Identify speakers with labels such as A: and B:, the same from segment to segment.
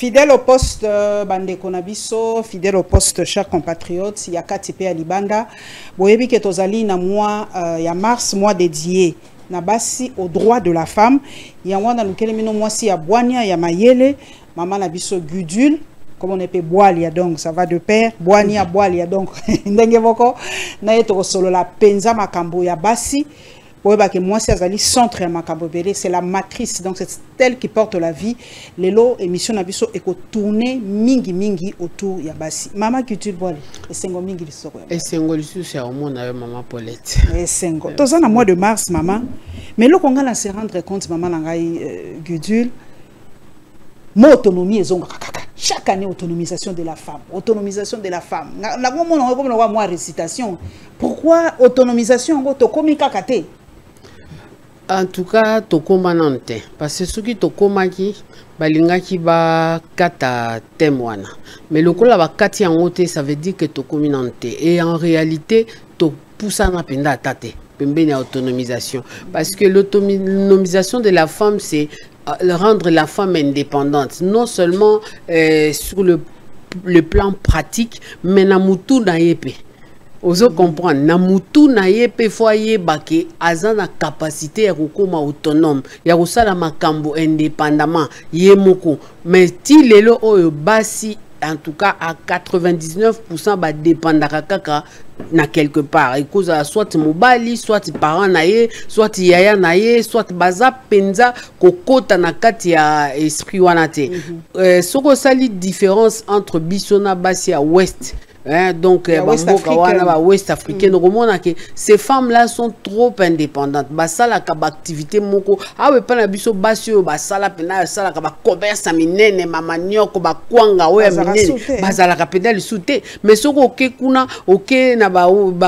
A: Fidèle au poste, Bande Konabiso, fidèle au poste, chers compatriotes, il y a 4 TP à Libanda. Boyebi Ketozali, na mois, il y a mars, mois dédié. Nabasi au droit de la femme. Il y a un lequel moi si à Boania, il y a Mayele, maman Nabiso Gudule, comme on appelle Boalia, donc ça va de pair. Boania, Boalia, donc Ndengevoko, Naeto solo la Penza Makambo, ya Basi. Moi, c'est la matrice, donc c'est elle qui porte la vie. Les lots, émission Nabiso, et qu'on tourne mingi autour de Yabasi. Maman culture boile, et c'est mingi l'histoire. Et
B: c'est c'est au monde avec maman Paulette.
A: Et c'est tous en mois de mars, maman. Mais là, on va se rendre compte, maman, Gudule, mon autonomie est chaque année, autonomisation de la femme. Autonomisation de la femme. Moi, récitation. Pourquoi autonomisation?
B: En tout cas, tokoma nante parce que ceux qui tokoma ki balinga ki ba kata témoana. Mais le kola ba kati angote ça veut dire que tokomi nante et en réalité to poussa na penda tate pembe na autonomisation parce que l'autonomisation de la femme c'est rendre la femme indépendante non seulement sur le plan pratique mais na mutu na yepe. Ozo comprendre na mutu na yepe foyer bake azana capacité ya kokoma autonome ya kosala makambo indépendamment yemoko mais ti lelo oyo basi en tout cas à 99% ba dépendaka kaka na quelque part et cause soit mobali soit parent na ye soit yaya na ye soit baza penza kokota na kati ya esprit wana te soko sali différence entre bisona basi ya ouest. Donc, West africaine, ces femmes-là sont trop indépendantes. Basala kaba activité moko. Ah oui, pas na biso basio basala pena sala kaba commerce minene mamanyoko ba kwanga oya minene. Basala kapedal souté. Mais soko ke kuna ok na ba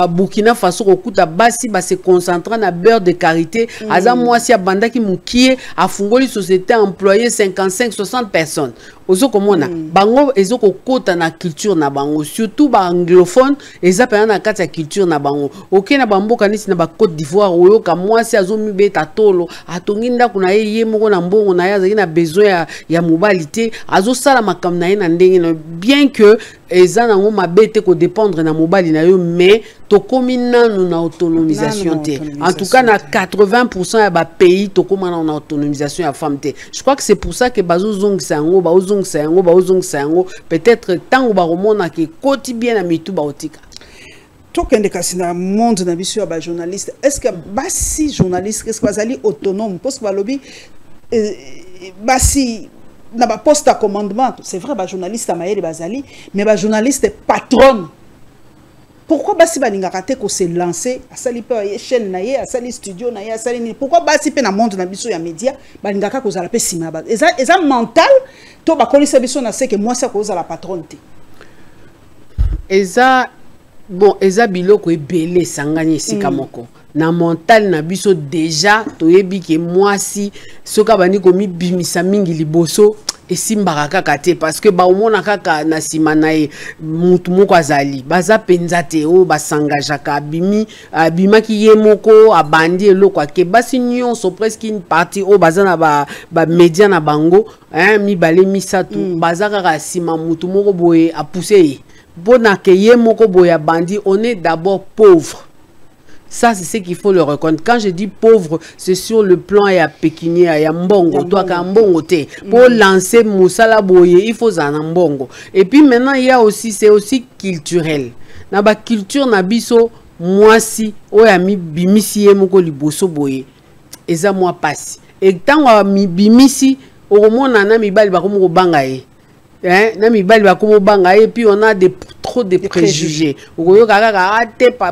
B: Burkina Faso okuta basi ba se concentrer na beurre de karité. Aza mwasi ya banda ki mukie afungoli société employé 55-60 personnes. Ozo komona bango ezoko kota na culture na bango surtout ba anglophone ezapena na kati ya culture na bango oké na bamboka nisi na ba Côte d'Ivoire oyo ka mwasi azomi beta tolo atongi ndako na ye moko na mbongo na ya zaki na besoin ya mobilité azo sala makam na ye na ndenge bien que eza nango mabete ko dépendre na mobali na yo mais tokomi nanu na autonomisation te en tout cas na 80% ya ba pays tokoma na autonomisation ya femme te je crois que c'est pour ça que bazozongisa yango peut-être tant ba romona ke koti bien na mitu ba otika
A: tokende kasi na monde na biso ya ba journaliste est-ce que basi journaliste est-ce que bazali autonome parce que balobi basi na ba poste à commandement c'est vrai ba journaliste à Mayele bazali mais ba journaliste patronne. Pourquoi basi balingaka te ko se lancer à sali pe échelle na ye à sali studio na ye à sali ni pourquoi basi pe na monde na biso ya média balingaka ko zala pe sima ba eza mental to ba kolisa biso na se que moi ça ko za la patronne te
B: eza bon eza biloko ebele sangani sika moko na mental na biso déjà toyebi ke mwasi soka bani komi bimisa mingi liboso esimbaka kaka te parce que ba omona kaka na sima na ye mutu moko azali baza penza te o basangajaka abimaki ye moko abandi eloko ake basi nyonso presque une partie o baza na ba média na bango mibale misatu baza kaka sima mutu moko boye apousse ye bona ke ye moko boye abandi on est d'abord pauvre. Ça, c'est ce qu'il faut le reconnaître. Quand je dis pauvre, c'est sur le plan ya pékinier, ya mbongo. Toi, quand mbongo te. Pour lancer Moussala Boye, il faut un mbongo. Et puis maintenant, il y a aussi, c'est aussi culturel. Na ba culture na biso, moi si, oya mi bimisi ye moko liboso boye. Eza moi passe. Et tant mi bimisi, au moins na mi bali ba komo banga ye. Et puis on a trop de préjugés.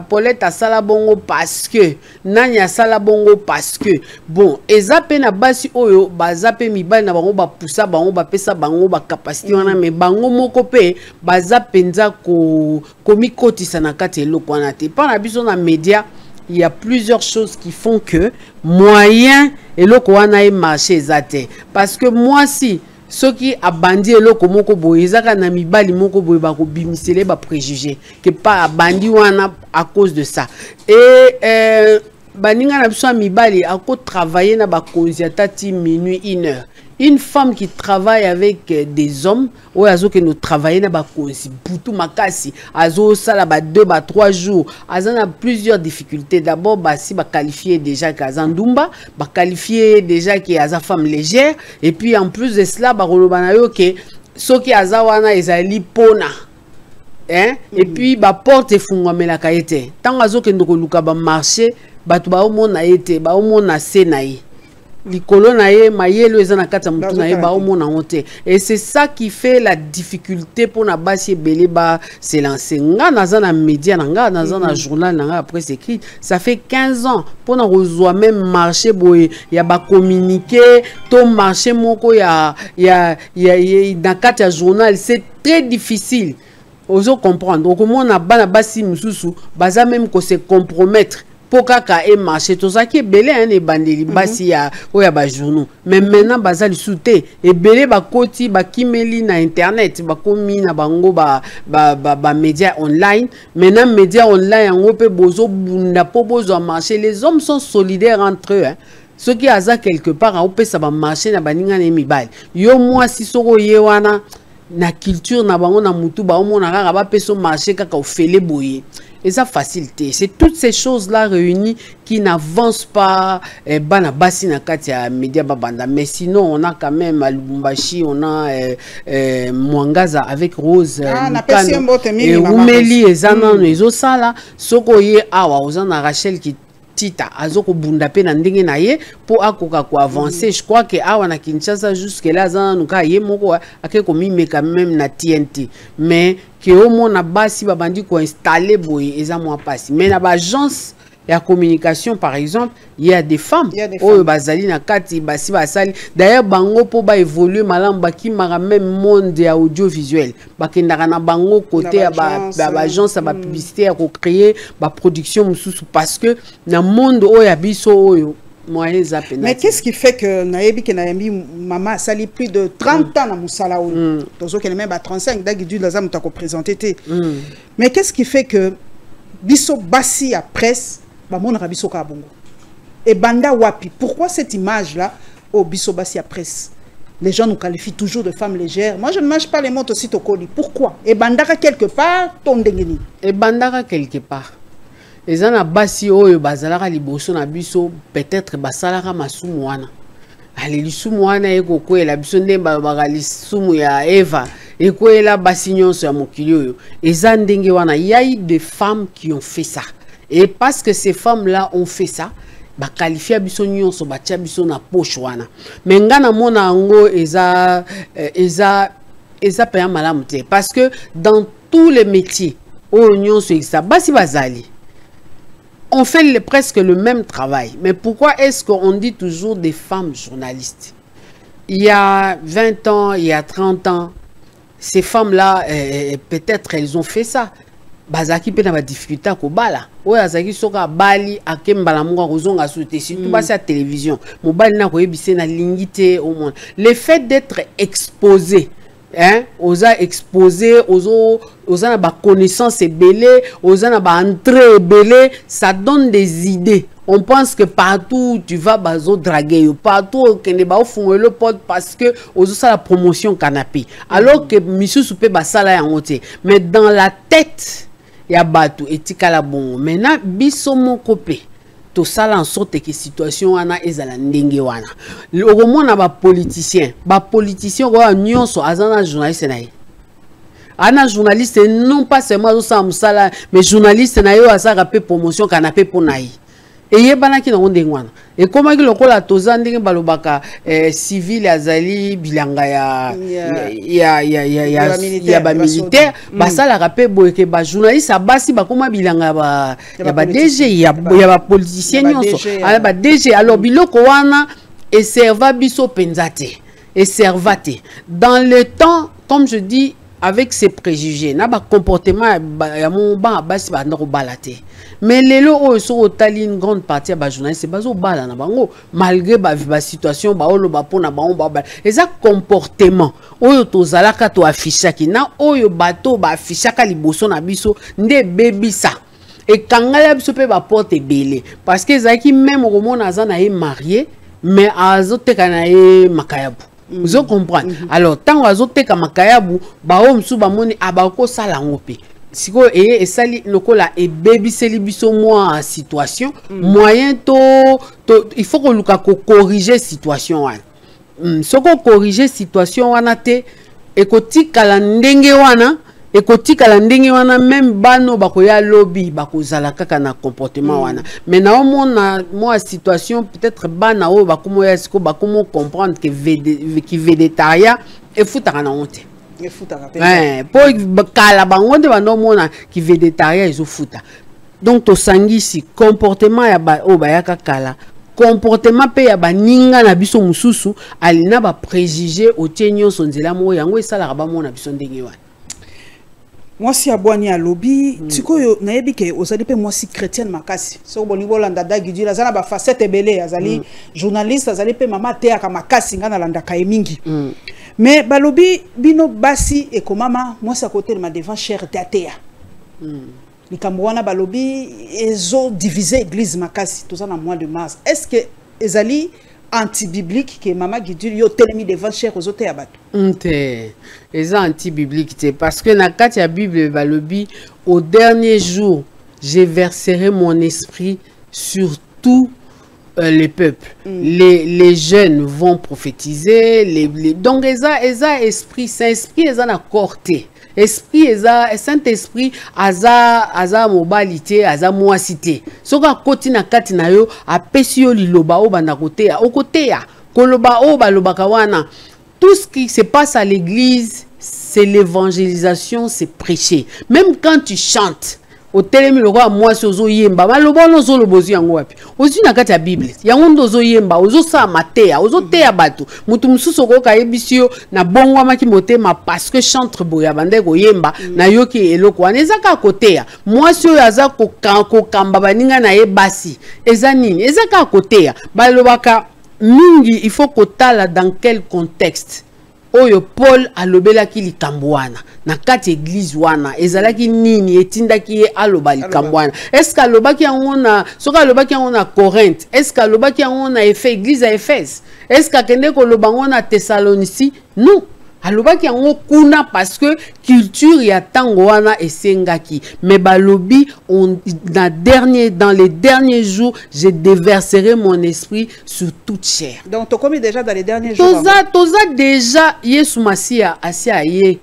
B: Paulette a salabongo parce que Nanya salabongo parce que bon ezape na basi oyo bazape mibali na bango ba poussa bango ba pesa bango ba capacité wana mais bango moko pe bazapenza ko komikotisa na kati eloko wana te pa na biso na média. Il y a plusieurs choses qui font que moyen eloko wana e marché ezate parce que moi si ceux qui abandi eloko moko boye ezaka na mibali moko boye ba ko bimisele ba préjugé que pas abandi wana à cause de ça et baninga na biso mibali ako travailler na ba konziata ti minuit 1 heure une femme qui travaille avec des hommes, ou azo que nous travaillons na ba konsi, butu makasi, azo sala ba 2 ba 3 jours, azan a plusieurs difficultés. D'abord si ba qualifier déjà kazandumba, ba qualifier déjà que aza femme légère, et puis en plus de cela ba rolobana yo que soki azawana ezali pona. Hein? Et puis ba porte efungwamela kaete. Tant azo que ndoko luka ba marché, batu ba omona ete, ba omona senaï. Likolo na ye mayelo ezana kata mutu na ye ba omona honte. Et c'est ça qui fait la difficulté pour na basi belé ba se lancer. Nga nazana média nga nazana journal nga après c'est écrit, ça fait 15 ans pour na rezoa même marché boye ya ba communiquer to marché moko ya dans kata journal, c'est très difficile. Ozo comprendre. Donc comment na bana basi mususu baza même ko se compromettre pour kaka et marché tout ça qui est belé hein, et bandeli basi ya oya ba journaux, mais maintenant bazali souté et belé ba koti ba kimeli na internet ba komi na bango ba média online. Maintenant média online on peut bozo bunda po bozo marché. Les hommes sont solidaires entre eux hein. Ceux qui aza quelque part on peut ça ba marché na baninga ne mibali yo moi si soko yewana na culture na bango na mutu ba omona kaka ba peso marché kaka ofele boye. Et ça facilité. C'est toutes ces choses-là réunies qui n'avancent pas bana basi na katia média babanda. Mais sinon, on a quand même à Lubumbashi, on a Mwangaza avec Rose, et Oumeli et Zanan, et Zosala, Sokoye Awa, Ozana Rachel qui tita azoko bunda pe na ndenge na ye po akoka ko avancer. Je crois que awa na Kinshasa jusque là Zanan nuka ye moko akeko mime quand même na TNT. Mais que au moins na basi babandi ko installer boye eza moi passe. Mais na ba agence la communication par exemple, il y a des femmes oh bazali na kati basi basali. D'ailleurs bango po ba évoluer malam ba ki mara même monde ya audiovisuel ba kendaka na bango côté ya ba agence ba publicité ya ko créer ba production mususu parce que na monde oh ya biso oyo.
A: Mais qu'est-ce qui fait que Naebi Kenayami maman sali plus de 30 ans dans Moussala ou dans aucun même 35 d'agdu la zam t'ako présenté. Mais qu'est-ce qui fait que biso basi à presse ba mon rabiso ka bongo et banda wapi? Pourquoi cette image là au biso basi à presse? Les gens nous qualifient toujours de femmes légères. Moi je ne mange pas les mots aussi tokoli. Pourquoi? Et bandaka quelque part tondengeni.
B: Et bandaka quelque part. Les gens à basi oyo bazalaka liboso na biso peut-être basalaka masumu wana. Ali lisumu wana eko kwela biso ndemba bagali sumu ya Eva eko ela basi nyonso ya mokili oyo. Eza ndenge wana, il y a eu des femmes qui ont fait ça. Et parce que ces femmes-là ont fait ça, ba qualifier biso nyonso ba tia biso na poche wana. Mais ngana mona ngo eza paya malamu te parce que dans tous les métiers oyo nyonso ça basi bazali on fait presque le même travail. Mais pourquoi est-ce qu'on dit toujours des femmes journalistes? Il y a 20 ans, il y a 30 ans, ces femmes-là, peut-être elles ont fait ça. Bazaki pe na ba difficulté ko bala. O azaki soka bali akembala munga kozonga soute surtout ba sa télévision. Mo bali na ko yebise na lingité au monde. Le fait d'être exposé hein, osa exposé, osa na ba connaissance belé, osa na ba entrée belé, ça donne des idées. On pense que partout où tu vas bazo draguer, partout que ne ba font le pote parce que osa ça la promotion canapé. Alors que monsieur soupe ba sala ya ngote. Mais dans la tête ya batu etikala bon. Maintenant biso mon copé. Tout ça en sorte que situation wana ezala ndenge wana. Le romona ba politicien kwa nyonso azana journaliste na ye. Ana journaliste non pas seulement ça musala mais journaliste na yo asaka pe promotion canapé pour na ye. Et yebana ki na ndenge wana. Et comment ki lokola toza ndenge balobaka civil azali bilanga ya ba militaire basala rapé boyeke ba journaliste abasi bakoma bilanga ba ya ba DG ya ba politicien nyonso ala ba DG alors biloko wana et serva biso penzate et servate dans le temps comme je dis avec ses préjugés na ba comportement ya mon ba basi ba ndako balate. Mais les lots sont au tali une grande partie à journalistes, c'est au bas na bango malgré la situation ba olo ba pona ba on ba et ça comportement oyo tozalaka to affichaki na oyo bato ba affichaka liboso na biso nde bebisa et kangala biso pe ba porte belé parce que zaki même au moment azana est marié mais azote kana e makayabu Vous comprenez? Alors, tant que vous avez makayabu, baom sou bamoni abako salangope. Si vous avez sali lokola et baby celibiso moi situation, moyen il faut que nous corriger situation. Si on corriger situation wana te, ekoti kala ndenge wana. Et koti kala ndenge wana même bano bakoya lobby bakozala kaka na comportement wana mais na moi situation peut-être bana o bakomo ya siko bakomo comprendre que végétarien et futaka na honte
A: et futaka
B: po kala bango de bano mona ki végétarien ezo futa donc to sangisi comportement ya ba o bayaka kala comportement pe ya baninga na biso mususu alina ba préjugé o tenyo sonzela mo yango esala ba mona biso ndenge wana.
A: Moi si abwani à lobby tikoyo nayebi ke ozali pe moi si chrétienne makasi so boni bolanda dagidi la zana ba facette ebele azali journaliste azali pe mama te aka makasi ngana landa ka mingi mais ba lobby bino basi e komama moi sa côté de ma devant cher tatea likambo wana ba lobby ezo diviser église makasi tout ça na mois de mars est-ce que ezali anti-biblique que maman Guidul yo telemi devant cher aux autres abato.
B: C'est anti-biblique parce que dans la Bible balobi au dernier jour je verserai mon esprit sur tous les peuples. Les jeunes vont prophétiser donc eza esprit Saint-Esprit eza na corté. Esprit Saint-Esprit aza mobilité aza moacité soka koti na kati na yo apesi yo liloba o banda koteya okoteya koloba o baloba kawana tout ce qui se passe à l'église c'est l'évangélisation, c'est prêcher même quand tu chantes au telemi le roi moi sozo yemba maloba no zo lobozi yango wapi ozi na kati ya Bible yango ndozo yemba ozo sa matea ozo teya bato mutu mususu ko kayebisio na bongwa maki motema parce que chantre boya bande ko yemba na yoki eloko wana ezaka koteya moi so yaza ko kamba baninga na ye basi eza nini ezaka koteya balobaka mingi il faut kotala dans quel contexte oyo Paul alobelaki likambo wana na kati église wana ezalaki nini etindaki ye aloba likambo wana est-ce que alobaki yango na soka alobaki yango na Corinthe est-ce que alobaki yango na église à Éphèse est-ce que akende koloba yango na Thessalonici non alobaki yango kuna parce que culture ya tango wana esengaki mais balobi dans les derniers jours je déverserai mon esprit sur toute chair.
A: Donc tu commis déjà dans les derniers jours.
B: Toza déjà Yesu Masia asia ye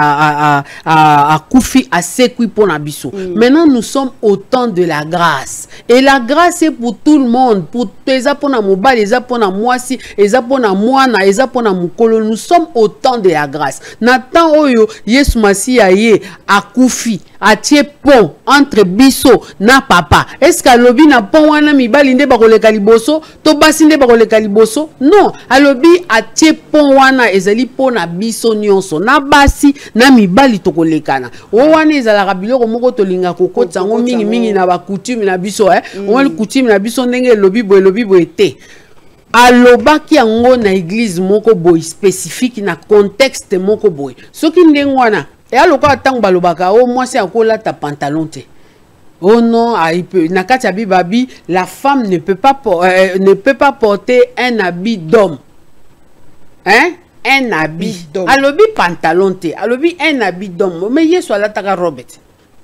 B: a kufi asekui pour na biso. Maintenant nous sommes au temps de la grâce et la grâce est pour tout le monde pour eza pona mobali eza pona mwasi eza pona mwana eza pona mukolo nous sommes au temps de la grâce. Nathan oyo Yesu Masia ye akufi atie pont entre biso na papa. Est-ce que alobi na pont wana mibali nde bakoleka liboso to basi nde bakoleka liboso? Non, alobi atie pont wana ezali pona biso nyonso na basi na mibali tokolekana. O wana ezalaka biloko moko tolinga kokota ngo mingi mingi na ba coutume na biso on coutume na biso ndenge lobi boye te. Alobaki yango na église moko boy spécifique na contexte moko boy soki ndenge wana et aloko atango balobaka o mwasi akola ta pantalon te oh non na kati ya bibabi la femme ne peut pas porter un habit d'homme un habit d'homme alobi pantalon te alobi un habit d'homme mais yesu alataka robe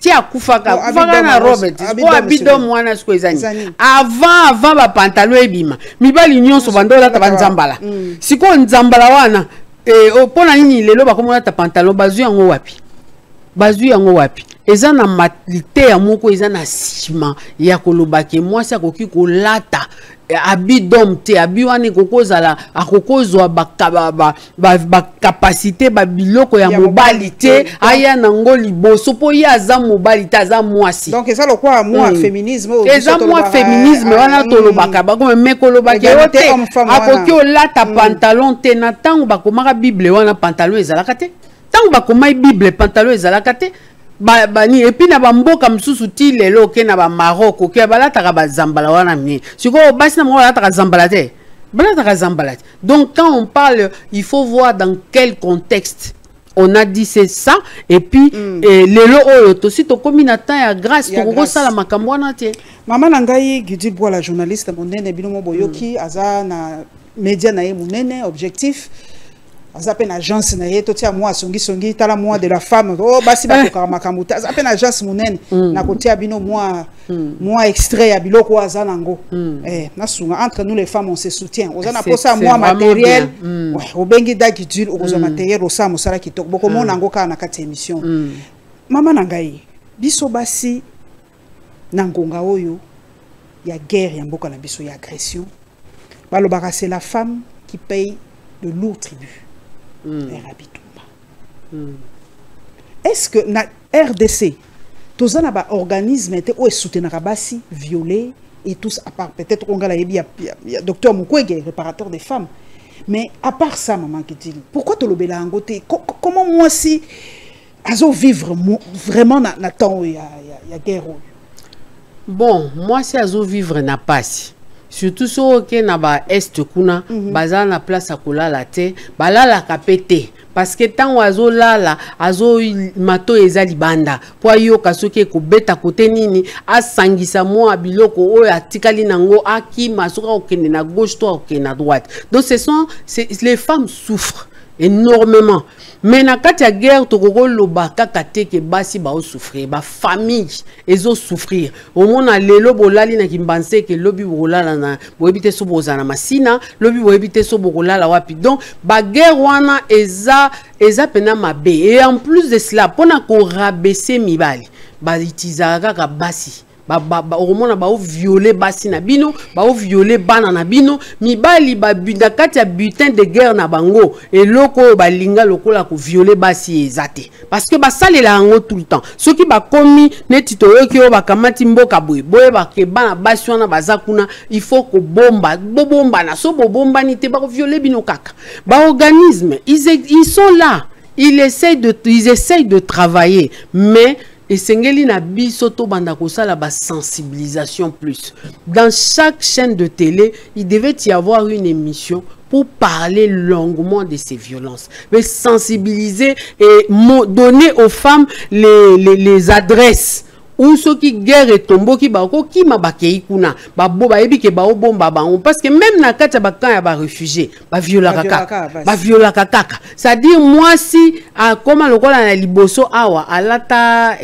B: tia kufaka na Robert ko abidom mwana siko ezani avant ba pantalon ebima mibali nyonso bandola ta banzambala siko nzambala wana pona nini lelo bakomona ta pantalon bazu yango wapi eza na matite ya moko eza na sima ya kolobake mwasi akoki kolata abidom te abiwane kokozala akokozwa ba capacité ba biloko ya mobali te aya nango liboso po ya za mobali te za mwasi
A: donc eza lokwa moi féminisme
B: eza moi féminisme wana tolobaka bako mekolobaki ote akoki olata pantalon te na tango bakomaka bible wana pantalon ezalaka te tango bakomai bible pantalon ezalaka te bani et puis na bamboka msusu ti lelo ke na ba Maroc ke balataka ba zambala wana mni siko basi na mo balataka zambala te donc quand on parle il faut voir dans quel contexte on a dit c'est ça et puis lelo oyo to si to komi na temps ya grâce to ko sala makambo wana te
A: maman nangai Guidul Bois la journaliste monene bino mo boyoki aza na média na ye munene objectif azapen agence na ye totia moi songi tala moi de la femme oh basi ba ko makambuta azapen agence munene na kotia bino moi extrait ya biloko azanango na sunga entre nous les femmes on se soutient ozana posa moi matériel obengi daki dule ozo matériel osa mosala kitoko boko mona ngo ka na kati émission mama na ngai biso basi na ngonga oyo ya guerre ya mboka na biso ya agression balobaka c'est la femme qui paye de lourds tributs. Est-ce que na RDC tous un organisme était où soutenir basi violé et tous à part peut-être on a y docteur Mukwege réparateur des femmes mais à part ça maman qui dit pourquoi te lobela ngoté comment moi si azo vivre vraiment na temps il y a guerre.
B: Bon moi si azo vivre na passe surtout so que na ba est kuna baza na place akolala te balala kapete parce que tant oiseau lala azo mato ezali banda po yo kasoki ko beta kote nini asangisa mo abiloko oyo atikali nango akima soka okende na gauche toi okende na droite donc les femmes souffrent énormément mais na kati ya guerre tokoko loba kaka te ke basi ba o souffrir ba famille ezo souffrir au mona lelo bolali na kimbanse ke lobi bolala na boebite so bozana masina lobi boebite so bolala wapi donc ba guerre wana eza pena mabe et en plus de cela pona ko rabaisser mibali ba itizaka ka basi omona ba violer basi na bino ba violer bana na bino mibali ba bunda kati ya butin de guerre na bango eloko ba linga lokola ko violer basi ezate parce que ba salela ngo tout le temps ceux qui ba komi neti to yoki o ba kamati mboka boye ba ke bana basi wana bazakuna il faut ko bomba na so bomba ni te ba violer bino kaka ba organisme ils sont là ils essayent de travailler mais et sengeli na biso to banda kosala ba sensibilisation plus. Dans chaque chaîne de télé, il devait y avoir une émission pour parler longuement de ces violences. Mais sensibiliser et donner aux femmes les adresses. Ou ceux qui guerre et tombeau qui bako qui m'a bakei kuna ba boba ebi ke ba bomba ba parce que même na kati ba kan ya ba réfugié ba viola kaka ça dit moi si comment lokola na liboso awa alata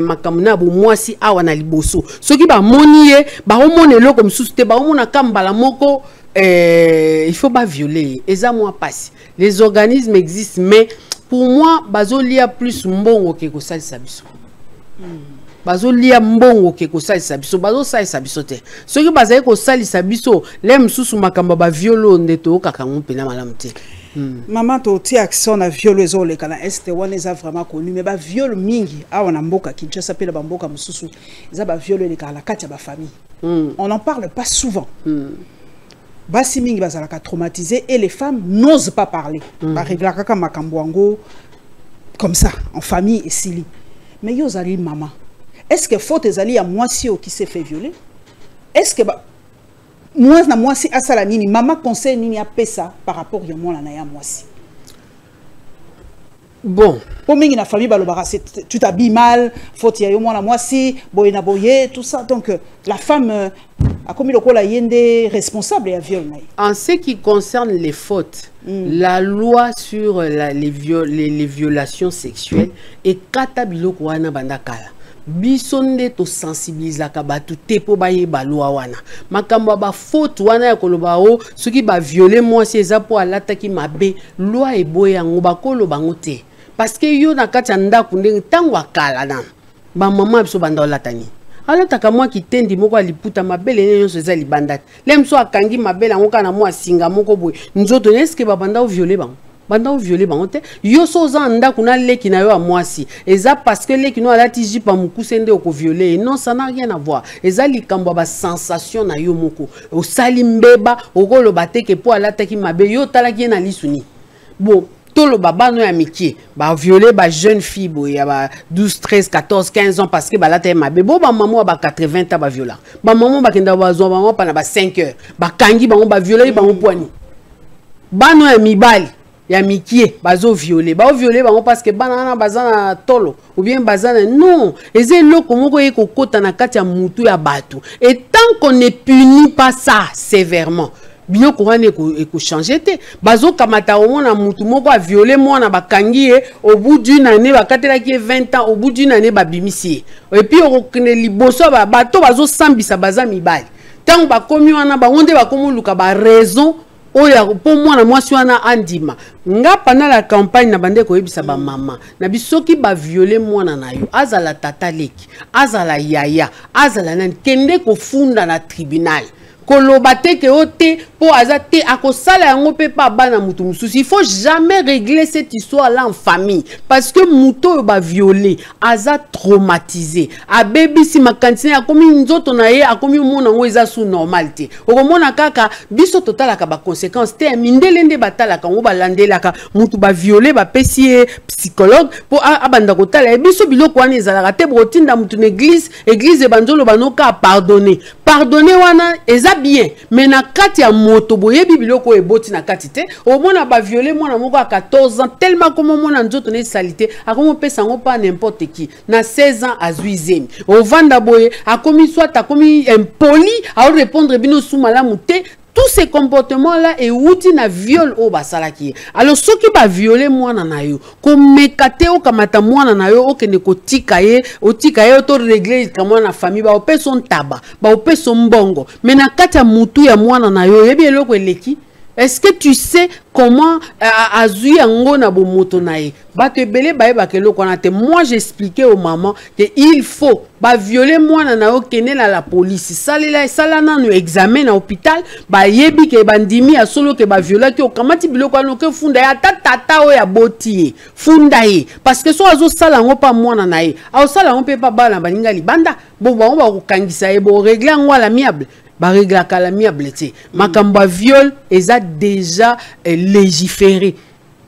B: makamuna bo moi si awa na liboso ceux qui ba monie ba omone loko msusu te ba omona kambala moko il faut pas violer et ça moi passe les organismes existent mais pour moi bazolia plus mbongo ke ko salisa biso bazo lia mbongo ke ko salisa biso bazo salisa biso te soki bazaye ko salisa biso le msusu makamba ba violo ndeto kaka mpena malamu te
A: maman to ti action na violo ezole kana este wana eza vraiment connu mais ba violo mingi awa na mboka Kinshasa pe na mboka msusu eza ba violo le kala kati ya ba famille on n'en parle pas souvent basi mingi bazalaka traumatisés et les femmes n'osent pas parler ba régla kaka makambo comme ça en famille et sili mais yo zali maman est-ce que faute ezali ya mwasi qui s'est fait violer est-ce que moi na mwasi asala nini maman conseil nini a pesa par rapport ya mwana na ya mwasi
B: bon
A: pour mingi na famille balobara tu t'habilles mal faute ya yo mwana mwasi boye na boye tout ça donc la femme a commis le kola yende responsable ya viol na
B: en ce qui concerne les fautes la loi sur les violations sexuelles est katabiloko wana bandakala bisonde to sensibiliser ka batu te po baye ba loi wana makambo ba faute wana ya koloba o soki ba violer moi si eza po alata ki mabe loi eboya ngo bakolo bango te parce que yo na kati ndako ndenge tango akala na ba mama biso banda latani alata ka moi kitendi moko aliputa mabele nyonso eza libanda lemso akangi mabele ngo kana moi singa moko boy nzoto neske ba banda o violer bango banda o violer bango te yo so za ndako na leki na yo a mwasi eza parce que leki no alati jipa mukusende oko violer non ça n'a rien à voir eza likambo ba sensation na yo moko o sali mbeba okolo bateke po alata ki mabe yo talaki na lisuni bon tolo babano ya mikie ba violer ba jeune fille boy ya ba 12 13 14 15 ans parce que ba lata mabe bo ba maman ba 80 ans ba viola ba maman ba kenda ba zo ba pa na ba 5 heures ba kangi bango ba violer bango poani bano ya mibali ya mikie bazo violer bango parce que banana bazana tolo ou bien bazana non eze loko moko ye kokota na kati ya mutu ya batu et tant qu'on ne punit pas ça sévèrement biloko wana changer te bazo kamata omona mutu moko a violé mwana bakangi ye au bout d'une année bakatelaki 20 ans au bout d'une année babimisi et puis okokene liboso bato bazo sambisa baza mibali tant bakomi wana bango nde bakomi luka ba raison oya po mwana mwasi wana andima nga pendant la campagne na bande ko yebisa ba mama na bisoki ba violer mwana na yo azala tata leki azala yaya azala nan kende ko funda na tribunal kolobate ke ote po azate akosala yango pe pa bana mutu mususi. Il faut jamais régler cette histoire là en famille parce que muto ba violé aza traumatisé a baby si makantine akomi nzoto na ye akomi mona ngo eza sous normalité okomona kaka biso totala ka ba conséquences te mindelende batala ka ngo balandela ka mutu ba violé ba pesi psychologue po abanda kotala e biso biloko wana ezalaka te botinda mutu na église banzolo banoka pardonner wana eza bien mais na kati ya moto boyebi biloko eboti na kati te omona ba violer mwana moko à 14 ans tellement comme mona nzoto na salité akomo pesa ngo pas n'importe qui na 16 ans azuizemi ovanda boye akomi soit akomi impoli a répondre bino sous malamu te. Tous ces comportements-là et outi na viol au basalaki. Alors ceux qui ba violer mwana na yo, ko mekate o kamata mwana na yo o kene ko tikaye, o to régler kama na famille ba opé son taba, ba opé son mbongo. Mais na kati ya mutu ya mwana na yo, yebi eloko eleki. Est-ce que tu sais comment azui yango na bomoto na ye? Ba te belé ba ye ba kelo konate. Moi j'expliquais aux mamans que il faut ba violer mwana na yo kene la police. Sala na no examen na hôpital ba yebi ke bandimi a solo ke ba violer ki o kamati biloko no ke funda ya tata o ya boti funda ye parce que so azo sala ngo pa mwana na ye. A sala ngo pe pa bana baninga libanda bo ba ko kangisa ye bo régler ngo à l'amiable. Ba règle à l'amiable te makamba viol eza déjà légiféré.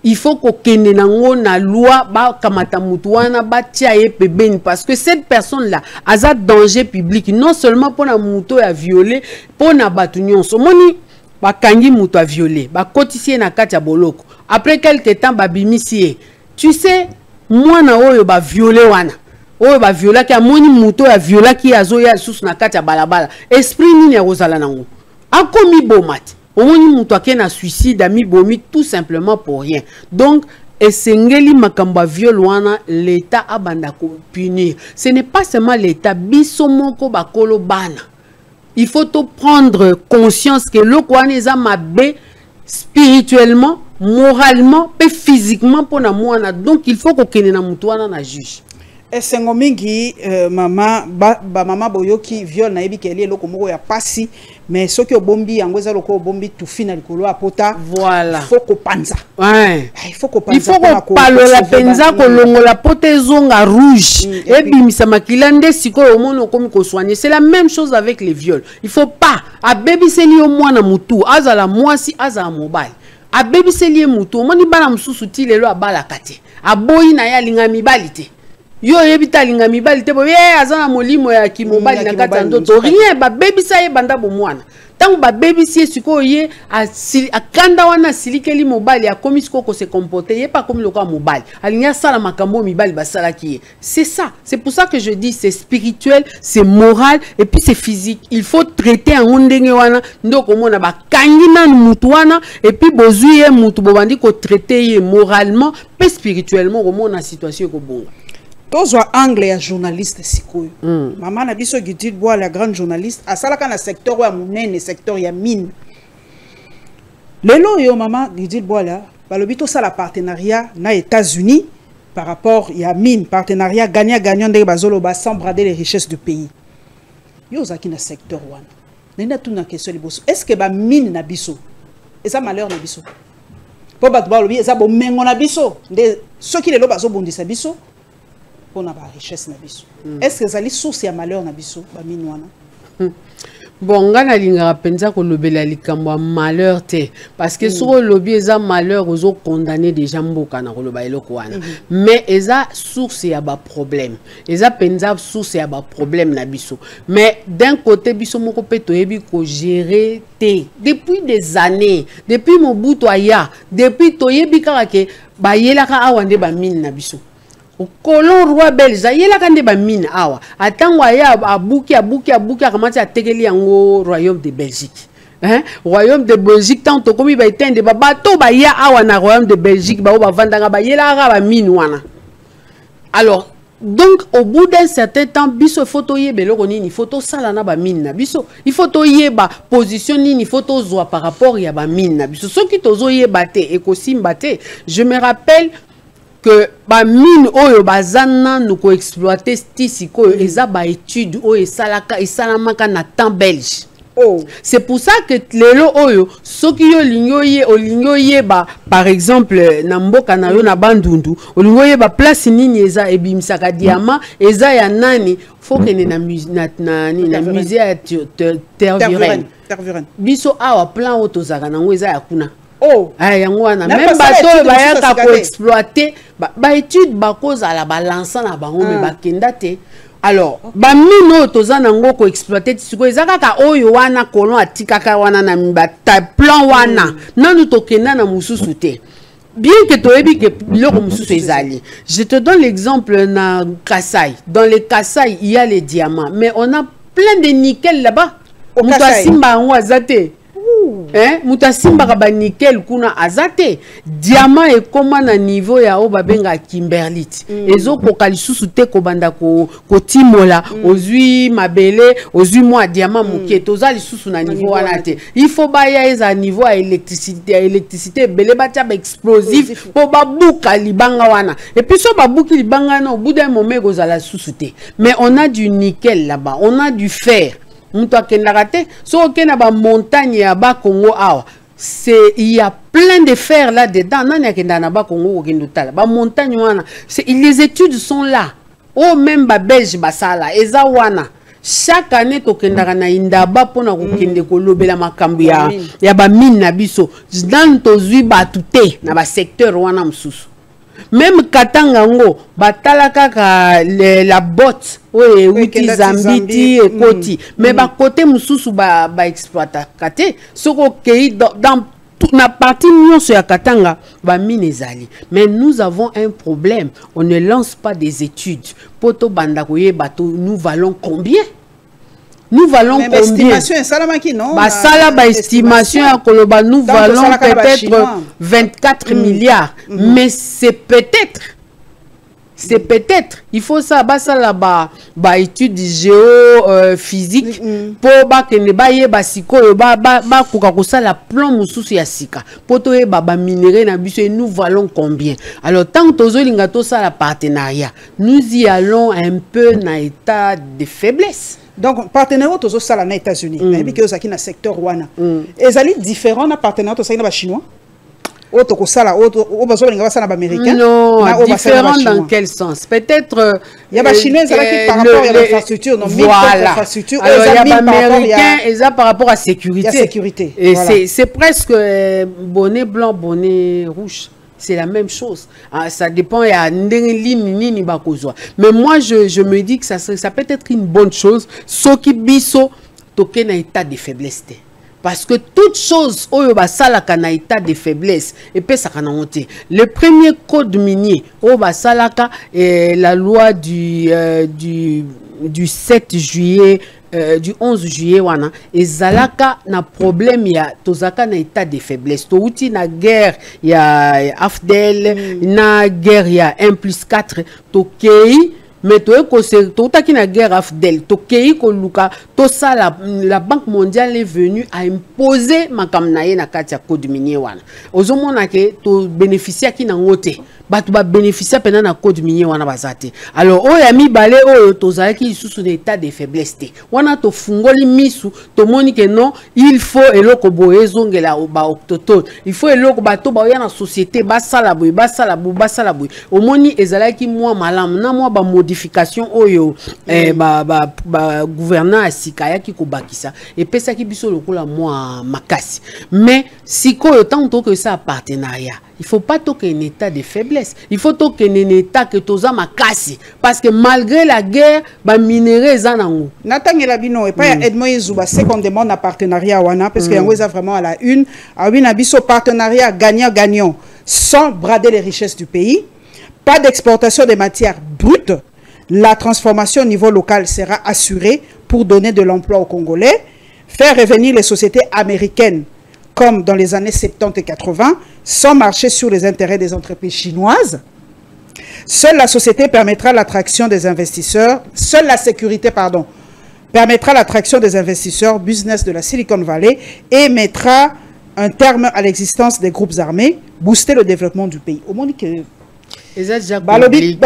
B: Il faut qu'on kende nango na loi ba kamata mutu wana ba tia ye pebeni parce que cette personne là a danger public non seulement pour na muto ya violer pour na batu nyonso moni ba kangi mutu a violer ba kotisie na kati ya boloko après quelque temps ba bimisi tu sais moi na oyo ba violer wana oyo ba viola ki amoni muto ya viola ki azoya susu na kati ya balabala esprit nini ya kozala nango akomi bomati omoni muto akena suicide ami bomi tout simplement pour rien. Donc esengeli makamba viol wana l'état abanda ko punir. Ce n'est pas seulement l'état biso moko bakolo bana. Il faut to prendre conscience que le kwana eza mabe spirituellement, moralement et physiquement pour na mwana. Donc il faut ko kene na muto wana na juge.
A: Esengo mingi mama mama boyoki viol na yebi keli eloko moko ya pasi mais soki obombi yango eza loko obombi tout final kolo apota
B: voilà
A: faut ko panza
B: ouais
A: il faut ko panza
B: il faut ko palola penza ko longola pote zonga rouge et bimisa makilande sikoyo mono komi ko soigner. C'est la même chose avec les viols. Il faut pas a baby seli o mwana mutu azala mwasi azala mobile a baby seli mutu moni bana mususu ti lelo abala kate aboyi na ya linga mibali te yo yebita linga mibali te bo azana molimo ya kimobali na kata ndoto rien ba baby sa ye banda bo mwana tangu ba baby si siko ye akanda wana silikeli mobali akomi siko ko se comporter ye pas comme le quoi mobali alinya sala makambo mibali basala ki c'est ça. C'est pour ça que je dis c'est spirituel, c'est moral et puis c'est physique. Il faut traiter en ndenge wana ndoko mona ba kangina mutu wana et puis bozuye mutu bobandi ko traiter moralement et spirituellement au monde na situation ko bonga.
A: Tozwa angle ya journaliste sikoyo. Mama na biso Judith Bois la grande journaliste asalaka na secteur ya munene secteur ya mine. Lelo yo mama Judith Bois la balobi to sala partenariat na États-Unis par rapport ya mine partenariat gagnant ndenge bazolo ba sans brader les richesses du pays. Yo zaki na secteur wana. Nenda tuna question liboso. Est-ce que ba mine na biso eza malheur na biso? Po ba balobi eza bo mengo na biso. Nde soki lelo bazo bondisa biso pour la richesse na biso. Est-ce que ça li source ya malheur na biso ba minwana?
B: Bon ngana linga penza ko lobela likambo malheur te parce que sur lobby eza malheur ozo condamner déjà mboka na loba eloko wana mais eza source ya ba problème eza penza source ya ba problème na biso mais d'un côté biso moko pe toyebi ko gérer te depuis des années depuis Mobutu aya depuis toyebi kaka ke ba yelaka awande ba mine na biso au colon roi belge yela kande ba mine awa atango ya abuki akamati atekeli yango royaume de Belgique hein royaume de Belgique tant to komi ba etende ba bato ba ya awa na royaume de Belgique ba vandanga ba yela ba mine wana. Alors donc au bout d'un certain temps biso photo yebe loko nini photo sala na ba mine na biso il faut to yeba position nini photo zwa par rapport ya ba mine na biso soki tozo yeba te ekosimba te. Je me rappelle que ba mine oyo bazana nous ko exploiter stisi ko eza ba étude oyo salaka esalamaka na temps belge.
A: Oh.
B: C'est pour ça que lelo oyo soki yo olingo yeba par exemple na mboka na yo na bandundu olingo yeba place nini eza ebimisaka diamant eza ya nani faut que na musée ya Tervuren biso awa plan otozaka nango eza ya kuna.
A: Oh,
B: yango wana même bato bayaka ko exploiter ba étude ba cause à la balance na bango me bakenda te. Alors ba mino toza nango ko exploiter tisiko ezaka ka oyo wana kolon atikaka wana na mbata plan wana nanu tokenda na mususu te. Bien que toyebi que biloko mususu ezali. Je te donne l'exemple na Kasai. Dans les Kasai, il y a les diamants, mais on a plein de nickel là-bas. Au Mutasimba ngo azate. Hein, mutasimba ba nickel kuna azate diamant et comment na niveau ya o babenga kimberlite ezo ko kalisusu te ko banda ko timola ozui mabele ozui moi diamant muke toza lisusu na niveau wana te il faut ba ya eza niveau à électricité belé batia ba explosif po babuka libanga wana et puis so babuki libanga na au bout d'un moment kozala susu te mais on a du nickel là-bas on a du fer. Montagne à bas Congo, il y a plein de fer là-dedans. Les études sont là. Oh, même Belge basala, Ezawana. Chaque année, tokendaka na indaba pona kokende kolobela makambo ya ba mine na biso. Dans tozui batute na ba secteur wana msusu. Même Katanga ngo batala kaka la botte oye wiki Zambiti et Koti mais ba côté mususu ba exploiter kate soko kei dans toute la partie nyonso ya Katanga ba mine ezali mais nous avons un problème on ne lance pas des études poto banda koye bato nous valons combien. Nous valons combien? Estimation, estimation à Koloba, nous valons peut-être 24 milliards. Mais c'est peut-être. C'est peut-être. Il faut ça, là-bas, étude géophysique, pour que ne baye basiko, la plomb sous yasika. Pour que minerai na biso et nous valons combien? Alors, tant que tozo lingato ça la partenariat, nous y allons un peu dans état de faiblesse.
A: Donc, partenaire aux États-Unis, mais que vous avez un secteur wana. Est-ce différent na partenaire aux Chinois? Non,
B: différent dans quel sens? Peut-être
A: il y a des Chinois par rapport à l'infrastructure,
B: voilà. Alors il y a des Américains et ça par rapport à sécurité. Et c'est presque bonnet blanc, bonnet rouge. C'est la même chose. Ça dépend. Mais moi, je me dis que ça peut être une bonne chose. Ce qui biso token un état de faiblesse. Parce que toute chose oyo basalaka na état de faiblesse et puis ça kana monter. Le premier code minier oyo basalaka la loi du 7 juillet du 11 juillet wana ezalaka na problème ya tozaka na état de faiblesse to uti na guerre ya AFDEL na guerre ya 1+4 tokei mais to taki na guerre AFDEL tokei ko luka to ça la Banque mondiale est venue à imposer makamna ye na kati ya code minier wana ozomona ke to bénéficier ki na ngote batu ba bénéficier pendant na code minier wana bazate. Alors oya mibale oyo tozalaki sous état de faiblesse te wana to fungoli misu to moni que non il faut eloko boyezongela ba octotone il faut eloko bato ba ya na société basala boy omoni ezalaki moi malamu na moi ba modification oyo ba gouvernant asikaya ki ko bakisa et pesa ki biso lokola moi makasi mais sikoyo tant que ça partenariat il faut pas toquer un état de faiblesse. Il faut toquer un état que toza makasi. Parce que malgré la guerre, ba minéraux zanango.
A: Nathan Elabino et pas Edmond Yezouba, c'est qu'on demande un partenariat wana parce que yango eza vraiment à la une. A une abisso partenariat gagnant-gagnant sans brader les richesses du pays. Pas d'exportation des matières brutes. La transformation au niveau local sera assurée pour donner de l'emploi aux Congolais. faire revenir les sociétés américaines comme dans les années 70 et 80, sans marcher sur les intérêts des entreprises chinoises. Seule la société permettra l'attraction des investisseurs, seule la sécurité, pardon, permettra l'attraction des investisseurs business de la Silicon Valley et mettra un terme à l'existence des groupes armés, booster le développement du pays. Au monde que
B: c'est déjà compliqué.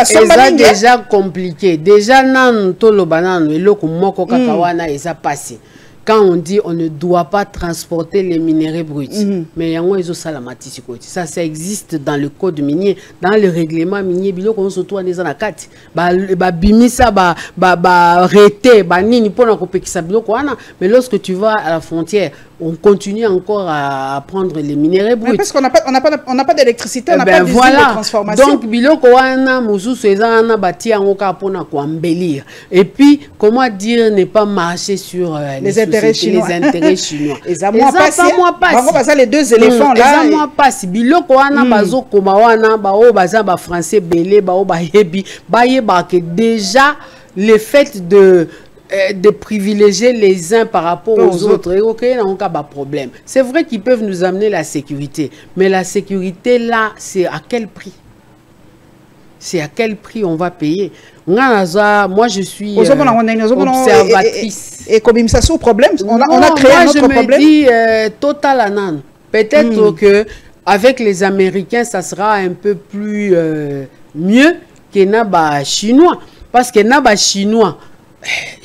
A: C'est
B: déjà compliqué. Déjà, nan to lo banane eloko moko kakawana eza passé. Quand on dit on ne doit pas transporter les minéraux bruts, mais yango ezo salamati sikoti. Ça existe dans le code minier, dans le règlement minier biloko on se trouve dans la carte. Ba bimisa ba rete ba nini pona ko pekisa biloko wana, mais lorsque tu vas à la frontière, on continue encore à prendre les minéraux bruts.
A: Parce qu'on n'a pas d'électricité, on n'a pas d'usine de transformation.
B: Donc biloko wana mususu ezana bati yango ka pona ko embellir. Et puis comment dire ne pas marcher sur
A: les intérêts chinois.
B: Les intérêts chinois.
A: Et ça moi passe. Les deux éléphants là.
B: Et ça moi passe. Biloko wana bazo koma wana ba o baza ba français belé ba o ba yebi ba yeba que déjà le fait de privilégier les uns par rapport aux autres, et ok, on a pas problème. C'est vrai qu'ils peuvent nous amener la sécurité, mais la sécurité là, c'est à quel prix? C'est à quel prix on va payer? Moi, je suis observatrice.
A: Et comme ça, c'est problème. On a créé un autre problème.
B: Je me dis total anan. Peut-être que avec les Américains, ça sera un peu plus mieux que naba chinois, parce que naba chinois.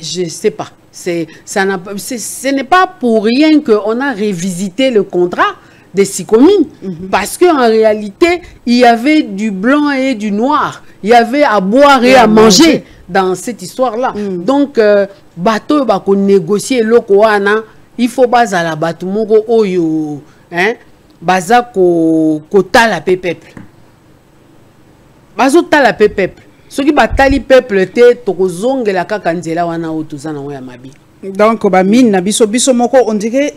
B: Je ne sais pas. Ce n'est pas pour rien qu'on a révisité le contrat des 6 communes. Parce qu'en réalité, il y avait du blanc et du noir. Il y avait à boire et à manger dans cette histoire-là. Donc, bateau, qu'on négocier l'okoana, il faut baser la bateau moko oyo, hein, baza ko tala peuple. Bazo tala peuple. Ce qui batali peuple te tokozonge la kakanzela wana otuzana ya mabi.
A: Donc ba mine na biso moko on dirait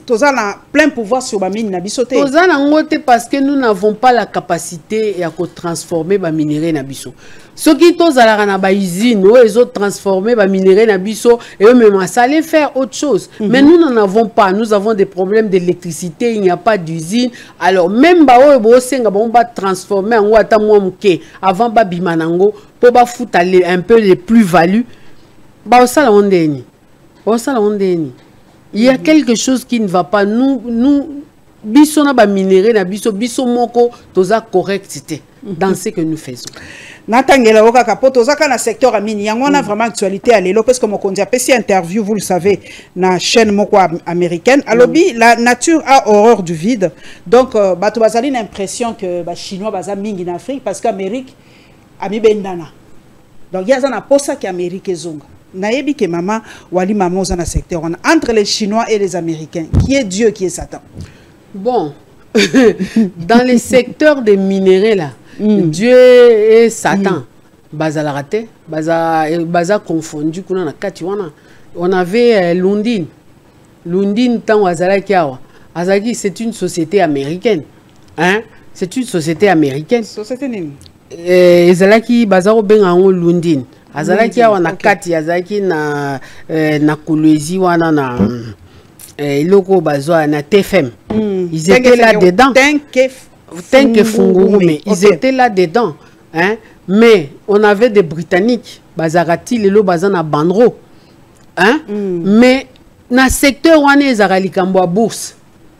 A: tozana plein pouvoir sur ba mine na biso te.
B: Tozana ngote parce que nous n'avons pas la capacité à transformer ba minéraux na biso. Ce qui tozala na ba usine ou les autres transformer ba minéraux na biso et eux même ça allait faire autre chose. Mais nous n'en avons pas, nous avons des problèmes d'électricité, il n'y a pas d'usine. Alors même ba o bo senga ba on va transformer en wata mo mke avant ba bimanango pour ba foutre un peu les plus-values. Ba osala ondeni. Osala ondeni. Il y a quelque chose qui ne va pas. Nous biso na ba minéraux na biso moko toza correctité dans ce que nous faisons.
A: Natangela okaka poto zaka na secteur amini yango on a vraiment actualité à l'élo parce que mon kondia pesi interview vous le savez na chaîne moko américaine alobi la nature a horreur du vide donc bato bazali l'impression que ba chinois baza mingi na Afrique parce qu'Amérique ami bendana donc yaza na posa ki Amérique ezonga nayebi ke mama wali mama oza na secteur on entre les Chinois et les Américains qui est Dieu qui est Satan.
B: Bon dans les secteurs des minéraux là Dieu et Satan, baza la raté, baza confondu. On avait Lundin. Lundin, tant Azaki, c'est une société américaine. Hein? C'est une société américaine.
A: Société name.
B: Azaki, bazaro bengango Lundin. Azaki, on a Kati, Azaki, na Kolwezi, wana na loko bazoa na TFM. Ils étaient là-dedans. Ils étaient là-dedans. Hein? Mais on avait des Britanniques, Bazarati, Lelo Bazana Bandro. Hein? Mais dans le secteur où on est, à bourse,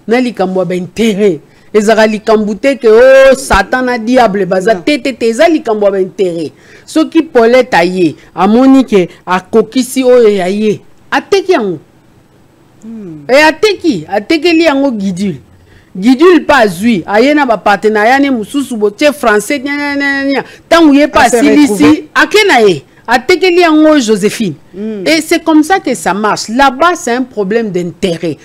B: na likambo intérêt. Ezarali kambute que oh Satan a diable baza tete likambo intérêt. Ce qui polait taillé, à Monique, à Kokisi o yaye. Ateki yango. Et ateki li yango guidule. Guidule pas zui, ayena ba partenariat ne mususu botie français nya tant ou pas ici akenaye atekeli yango Joséphine. Et c'est comme ça que ça marche. Là-bas, c'est un problème d'intérêt. Et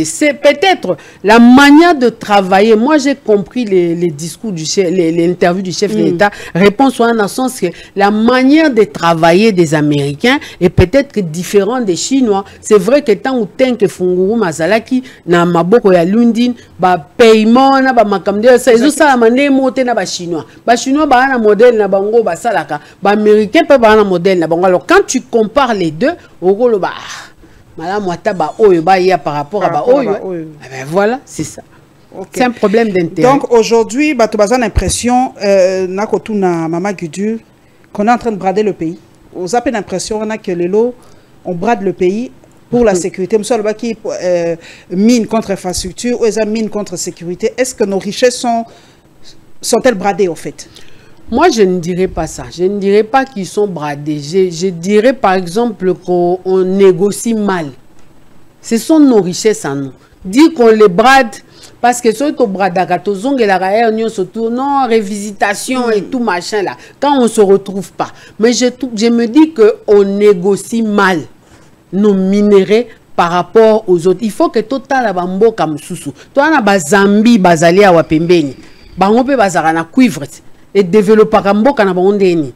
B: c'est peut-être la manière de travailler. Moi, j'ai compris les discours du chef, l'interview du chef de l'État. Réponse dans le sens que la manière de travailler des Américains est peut-être différente des Chinois. C'est vrai que tant ou tant que Funguru Mazalaki, na maboko ya Lundin, ba paiement na ba makamde, ça ils ont ça la manière monter na ba Chinois. Ba Chinois ba un modèle na bango ba salaka, ba américain peut ba un modèle na bango. Alors quand tu compares les deux, au ba madame wata ba oyo ba ya par rapport à ba oyo. Eh ben voilà, c'est ça. Okay. C'est un problème d'intérêt.
A: Donc aujourd'hui, tu as l'impression, Maman Gudu, qu'on est en train de brader le pays. Vous avez l'impression que les lots, on brade le pays pour la sécurité. Monsieur qui mine contre infrastructure, ou mine contre sécurité. Est-ce que nos richesses sont-elles bradées au fait?
B: Moi, je ne dirais pas ça. Je ne dirais pas qu'ils sont bradés. Je dirais par exemple qu'on négocie mal. Ce sont nos richesses à nous. Dire qu'on les brade, parce que ceux qui bradent, surtout non, révisitation et tout machin là, quand on ne se retrouve pas. Mais je me dis qu'on négocie mal nos minéraux par rapport aux autres. Il faut que total la bambo comme sousou. Toi na bazambi bazali a wapembeni. Bangope bazara na cuivre et développer kamboka na bondeni.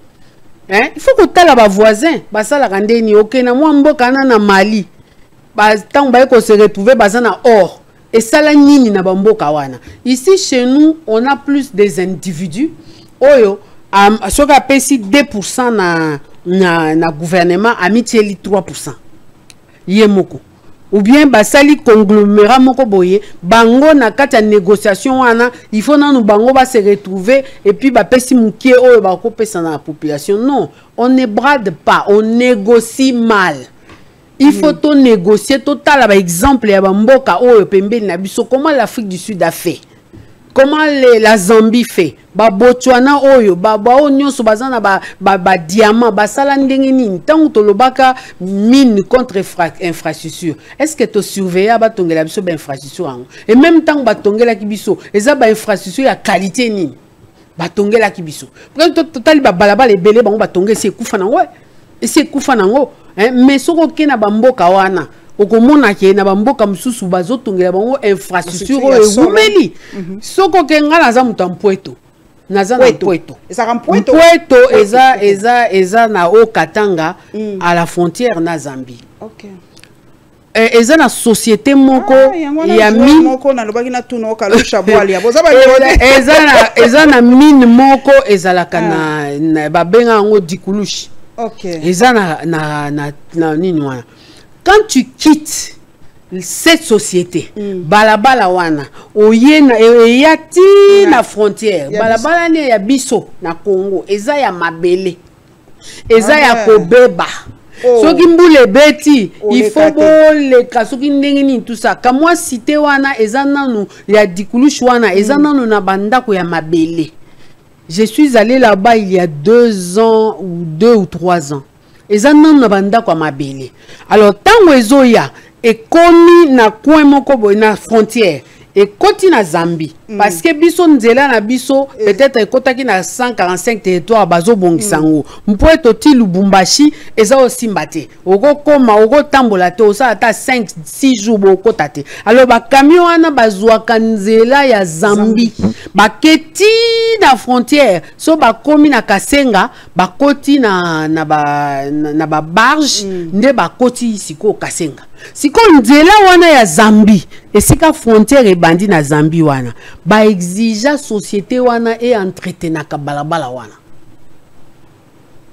B: Hein? Il faut que total la voisin basala kandeni. OK na moi mboka na Mali. Tant qu'on se retrouver bazana or. Et ça la nini na bamboka wana. Ici chez nous, on a plus des individus. Oyo, soka pesi 2% na gouvernement, amitieli 3%. Yemoko. Ou bien basali conglomérat moko boye, bango na kati ya négociation wana, il faut na nous bango ba se retrouver et puis ba pesi mukie oyo ba ko pesa na population. Non, on ne brade pas, on négocie mal. Il faut tout négocier, total par exemple, il y a mboka oyo pembeni na biso. Comment l'Afrique du Sud a fait? Comment la Zambie fait? Ba Botswana oyo, ba nyonso bazana ba diamant, ba sala ndenge nini. Tant que lobaka mine contre infrastructure. Est-ce que tu surveilles ba tongela biso ba infrastructure ango? Et même tant ba tongela ki biso, eza ba infrastructure ya qualité nini? Ba tongela ki biso. Parce que total ba balabala ebele bango ba tongela c'est kufa nango. Et c'est kufa nango. Mais ce qui est na bamboka wana okomona ke na bamboka mususu bazotongela bango infrastructure egumeli soko ke nga naza mutu mpweto naza na mpweto eza na o Katanga à la frontière na Zambie.
A: OK.
B: Eza na société moko ya mine
A: moko na lobaki na tuno kalosha bwali
B: eza na mine moko ezalaka na babenga ngo dikulushi.
A: OK.
B: Quand tu quittes cette société, balabala wana, oyena eyati na frontière, balabala ne ya biso na Congo, eza ya mabele, eza ya kobeba. Soki mbule beti, il faut le kasoki ndengeni tout ça. Kamwa cité wana eza nanu ya dikulushi wana, eza nanu na bandako ya mabele. Je suis allé là-bas il y a 2 ans ou 2 ou 3 ans. Et ça non na banda kwa mabele. Alors tant ezoya et komi na coin moko na frontière et koti na Zambie parce que biso nzela na biso peut-être kotaki na 145 territoires bazo bongisango. Mpoeto ti Lubumbashi eza aussi mbate. Oko koma oko tambola te osa ata 5-6 jours boko tate. Alors ba camion wana bazwa kanzela ya Zambie. Ba keti na frontière so ba komi na Kasenga ba koti na ba barge nde ba koti siko Kasenga. Siko nzela wana ya Zambie et sika frontière e bandi na Zambie wana ba exige société wana et entretenaka balabala wana.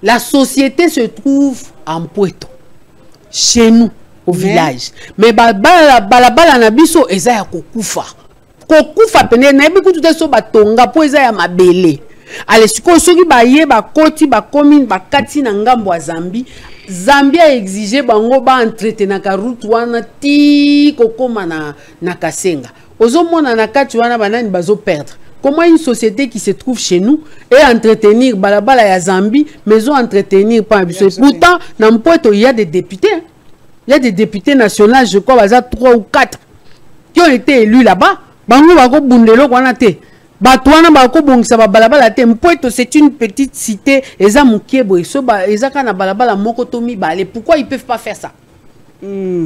B: La société se trouve en Poeto chez nous au village mais balabala na biso eza ya kokufa pene na ebi kutu te so batonga po eza ya mabele. Ale siko soki baye bakoti bakomi bakati na ngambo ya Zambie a exigé bango ba entretenaka route wana ti kokoma na Kasenga. Ozomona na kati wana banani bazo perdre. Comment une société qui se trouve chez nous et entretenir balabala ya Zambie mais entretenir pas biso. Pourtant dans Mpoeto il y a des députés. Il y a des députés nationaux, je crois, 3 ou 4 qui ont été élus là-bas. Bango bako bundelo kwana te. Batouana bako bongisa ba balabala te. Mpoeto c'est une petite cité eza mukiebo so ba eza kana balabala moko tomi balé. Pourquoi ils peuvent pas faire ça?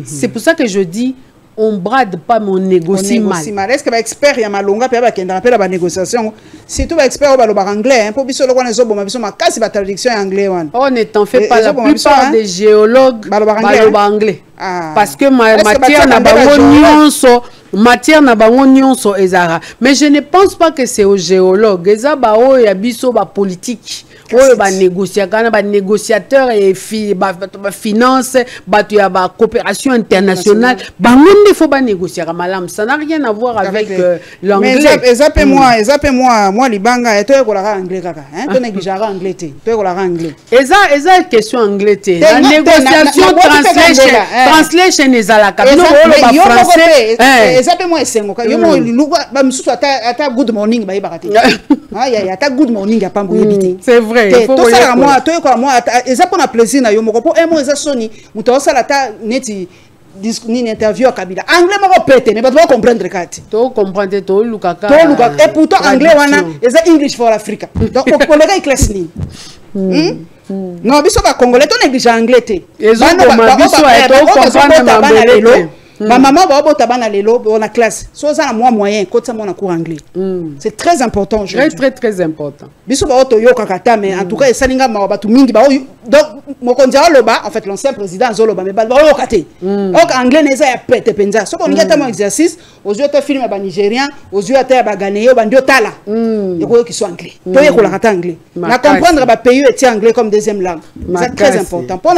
B: C'est pour ça que je dis on brade pas mais on négocie mal.
A: Est-ce que ba expert ya malonga pe ba kenda pe ba négociation surtout ba expert ba lo ba anglais pour biso lo kwana zo boma biso makasi ba traduction anglais wana.
B: Oh ne t'en fais pas, la plupart des géologues ba lo ba anglais. Parce que matière na bango nyonso matière na bango nyonso ezara. Mais je ne pense pas que c'est au géologue. Eza ba o ya biso ba politique. Oyo ba négociateur, kana ba négociateur et ba finance, ba tu ya ba coopération internationale. Bango ne faut pas négocier malam. Ça n'a rien à voir avec l'anglais.
A: Mais moi libanga et toi ko la anglais kaka. Hein, to négligera anglais té. Toi ko la anglais.
B: Eza question anglais té. La négociation translation ezalaka. No ba français.
A: Ezape moi esengo. Yo mo luka ba msusu ata good morning ba yebaka té. Ah ya ata good morning ya pambo yebité.
B: C'est vrai.
A: Tout ça moi toi ko moi eza pour na plaisir na yo moko po emo eza soni muto sala ta neti ni interview Kabila anglais moko pété mais pas comprendre kati
B: to comprendre to lukaka
A: et pourtant anglais wana eza English for Africa donc pour les gars classe ni non biso ba congolais to néglige anglais té ma maman va au tabac lelo on a classe so ça moi moyen côté moi na cours anglais c'est très important
B: très important
A: biso ba auto yo kakata mais en tout cas salinga ma ba tu mingi ba donc mo kondia loba en fait l'ancien président zoloba mais ba yo katé donc anglais neza ya pete penza so ko ngata mo exercice aux yeux ta film ba nigérien aux yeux ta ba ghanéen ba ndio tala et ko qui soit anglais to ye ko la kata anglais na comprendre ba pays et anglais comme deuxième langue c'est très important pour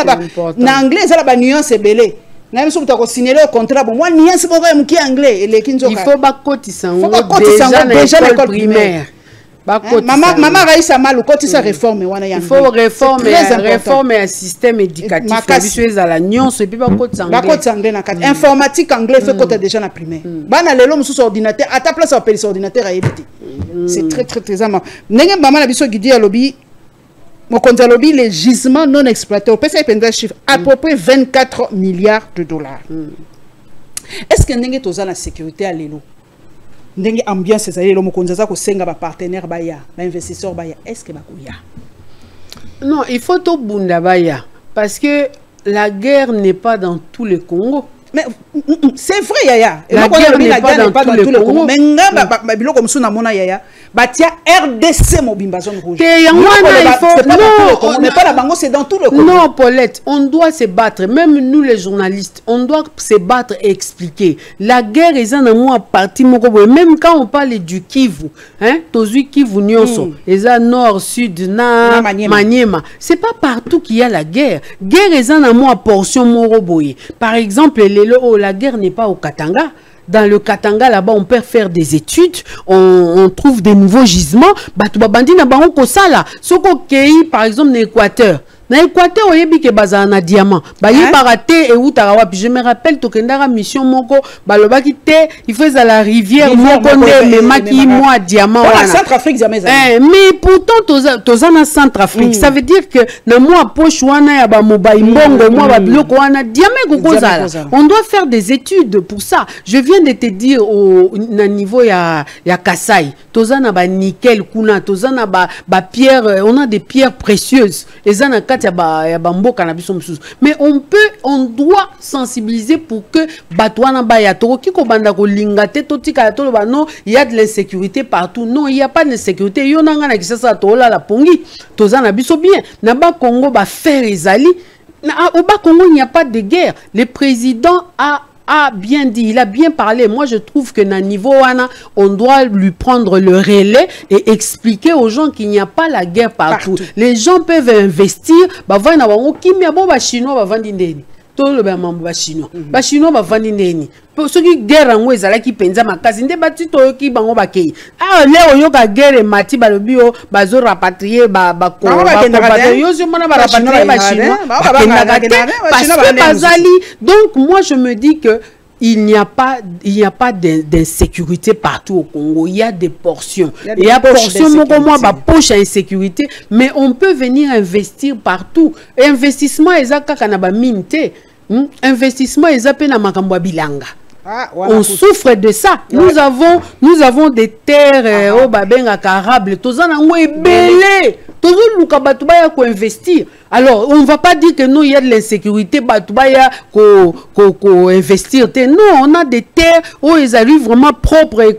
A: na anglais ça la ba nuance belé. Même si vous avez signé le contrat, moi, il faut
B: déjà l'école primaire.
A: Maman Raïssa Malou, quand il réforme,
B: il faut réformer un système éducatif.
A: Informatique anglais fait côté déjà la primaire. Bana lelo sous ordinateur, à ta place on appelle ordinateur à éviter. C'est très amusant. Nenga maman la biso guidi à lobby. Mon compte lobby les gisements non exploités au PCA chiffre à peu près 24 milliards de dollars. Est-ce que n'engé toza la sécurité à l'élo? N'engé ambiance c'est l'élo mon compte ça ko senga ba partenaire baya, ba investisseur baya. Est-ce que ba kuya?
B: Non, il faut tout bunda baya parce que la guerre n'est pas dans tout le Congo.
A: Mais c'est vrai yaya.
B: La guerre n'est pas dans tout le Congo.
A: Mais nga ba bilo comme suna mona yaya. Batia RDC Mobimba zone rouge. Mais pas la bango, c'est dans tout le Congo.
B: Non, Paulette, on doit se battre. Même nous les journalistes, on doit se battre et expliquer. La guerre est en moi partie même quand on parle du Kivu, hein, Tozu Kivu Nyonso, eza nord, sud, na Maniema. C'est pas partout qu'il y a la guerre. Guerre est en moi portion Moroboye. Par exemple, la guerre n'est pas au Katanga. Dans le Katanga, là-bas, on peut faire des études, on trouve des nouveaux gisements. Batubabandi na bango kosala. Soko kei, par exemple, l'Équateur. Dans l'Équateur, on y a bazana diamant. Ba y baraté et outarawa. Puis je me rappelle, tokendara mission moko, baloba qui te, il faisait la rivière moko mais maki moi diamant.
A: Voilà, Centrafrique jamais.
B: Mais pourtant, tozana Centrafrique. Ça veut dire que na moi poche wana ya ba mobile mbongo, moi ba biloko wana diamant kokozala. On doit faire des études pour ça. Je viens de te dire au niveau ya Kasai, tozana ba nickel kuna, tozana ba pierre, on a des pierres précieuses. Ezana mais on doit sensibiliser pour que Batouana Bayatoro Kiko Bandako Lingate Totika Tolobano, il y a de l'insécurité partout. Non, il n'y a pas d'insécurité. Yonanga Kisasa Tola la Pongi, Tozana Biso bien. Naba Congo ba faire Ezali. Au bas Congo, il n'y a pas de guerre. Le président a bien dit, il a bien parlé. Moi, je trouve que dans niveau on doit lui prendre le relais et expliquer aux gens qu'il n'y a pas la guerre partout. Les gens peuvent investir. Bah, voilà, chinois, tout le monde chinois. Ba chinois ba vandi ndeni. Ceux qui guerre en ezala ki penza makasi nde bati to ki bango bakei. Ah leo yo ka guerre mati ba lobio bazo rapatrier ba ko yo je mona ba rapatrier ba chinois. Parce que bazali. Donc moi je me dis que il n'y a pas d'insécurité partout au Congo. Il y a des portions. Il y a des portions, moi, poche à insécurité, mais on peut venir investir partout. Investissement, investissement, bilanga. On souffre de ça. Nous avons des terres au babenga carable. Tozana ngwe belé. Toujours luka batubaya ko investir. Alors, on ne va pas dire que non, il y a de l'insécurité, batubaya ko investir. Non, on a des terres où ils arrivent vraiment propres et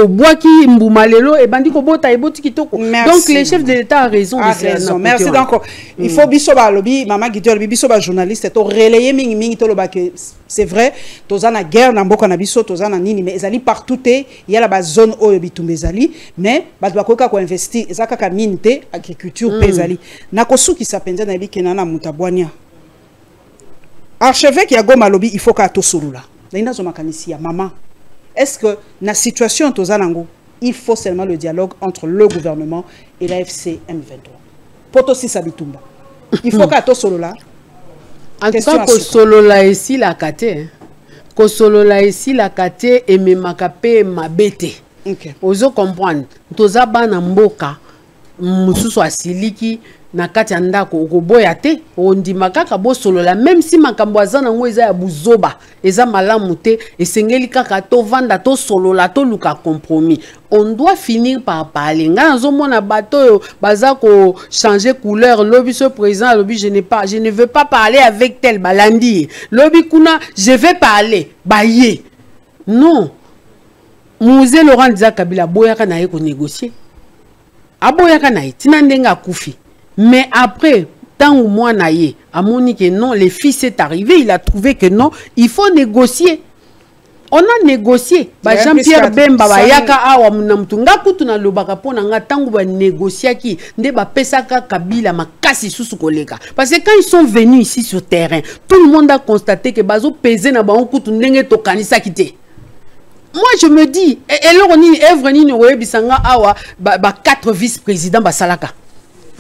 B: au bois qui mboumalelo et bandi ko bota et boti kitoko. Donc les chefs de l'État ont raison.
A: Merci donc. Il faut bisoba lobby, maman Guido lobby bisoba journaliste et to relayer mingi to loba que c'est vrai, tozana guerre na mboka na biso, tozana nini mais ezali partout il y a la zone où bitumba ezali mais batwa ko investir ezaka ka mine te agriculture pezali. Na kosuki sapenza na bikena na mutabwania. Archevêque ya Goma lobby il faut ka to solula. Ndaina zo makanisi ya maman. Est-ce que na situation tozanango il faut seulement le dialogue entre le gouvernement et la FC M23. Poto si sabitumba. Il faut ka to solula.
B: En tout cas, Kosolola ici la kate. Kosolola ici la kate et me makape ma bête. Ozo comprendre. Toza bana mboka. Mususu asiliki na kati ya ndako okoboya te ondimaka kaka bo solola même si makambo azana ngo eza ya buzoba eza malamu te esengeli kaka to vanda to solola to luka compromis. On doit finir par parler. Nga nazomona bato baza ko changer couleur lobi ce président lobi je ne veux pas parler avec tel balandi lobi kuna je vais parler baye non Mouzé Laurent Dza Kabila boyaka na ye ko négocier aboyaka na ye tina ndenga kufi. Mais après, tant ou moins naïe, à mon que non, le fils est arrivé, il a trouvé que non, il faut négocier. On a négocié. Jean-Pierre Bemba, yaka awa munamtunga kutuna lobaka pona nga tangu ba négocier qui nde ba pesaka Kabila makasi susu koleka. Parce que quand ils sont venus ici sur terrain, tout le monde a constaté que bazo pesé na ba kutu ndenge to kanisa kité. Moi je me dis, et là on est œuvre ni no bisanga awa ba 4 vice-présidents ba salaka.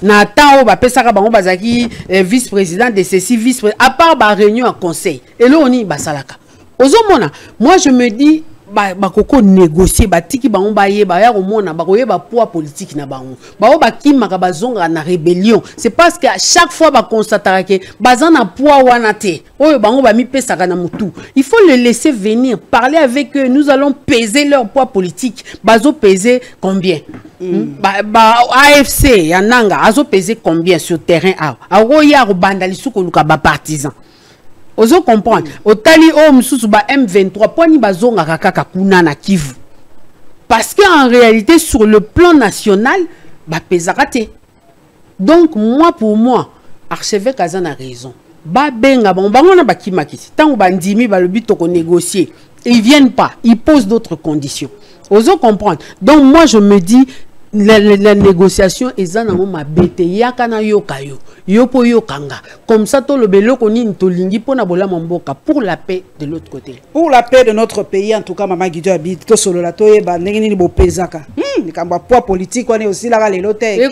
B: Na temps ba pesaka bango bazaki vice-président de ceci vice à part ba réunion en conseil et là on y basalaka ozomona moi je me dis ba koko négocier ba tiki bango ba ye ba ya komona ba koyeba poids politique na bango ba ba kimaka bazonga na rébellion. C'est parce que à chaque fois ba constatera que bazana poids wana te oyo bango ba mi pesaka na mutu. Il faut le laisser venir parler avec eux. Nous allons peser leur poids politique. Bazo peser combien? AFC yananga azo peser combien sur terrain a aroya robanda lisuko luka ba partisan ozo comprendre otali o mususu ba M23 poni bazonga kaka kuna na Kivu parce que en réalité sur le plan national ba pesaka te. Donc moi pour moi archevêque azana raison ba benga bango na bakima kiti tango bandimi ba le but to négocier ils viennent pas, ils posent d'autres conditions. Ozo comprendre. Donc moi je me dis la négociation est ma bête yakana yokayo yopo yokanga comme ça to le belo koni ntolingi pona bola mamboka pour la paix de l'autre côté,
A: pour la paix de notre pays. En tout cas maman Guido habite to solo la toye ba ndenge ni bo pezaka ni kamba poids politique on est aussi là les lote
B: et